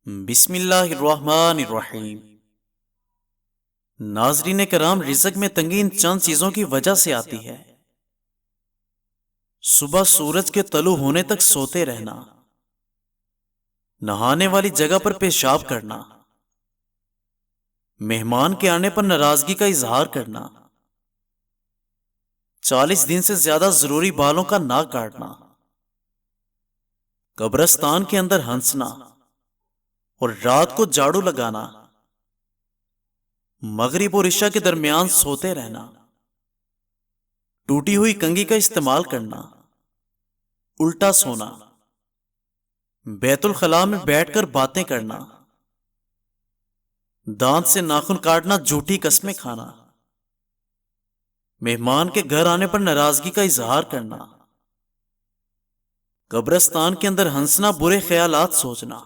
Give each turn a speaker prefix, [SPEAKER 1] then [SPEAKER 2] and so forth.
[SPEAKER 1] بسم اللہ الرحمن الرحیم۔ ناظرین کرام، رزق میں تنگی ان چند چیزوں کی وجہ سے آتی ہے۔ صبح سورج کے طلوع ہونے تک سوتے رہنا، نہانے والی جگہ پر پیشاب کرنا، مہمان کے آنے پر ناراضگی کا اظہار کرنا، 40 دن سے زیادہ ضروری بالوں کا نہ کاٹنا، قبرستان کے اندر ہنسنا اور رات کو جھاڑو لگانا، مغرب اور عشاء کے درمیان سوتے رہنا، ٹوٹی ہوئی کنگھی کا استعمال کرنا، الٹا سونا، بیت الخلاء میں بیٹھ کر باتیں کرنا، دانت سے ناخن کاٹنا، جھوٹی قسمیں کھانا، مہمان کے گھر آنے پر ناراضگی کا اظہار کرنا، قبرستان کے اندر ہنسنا، برے خیالات سوچنا۔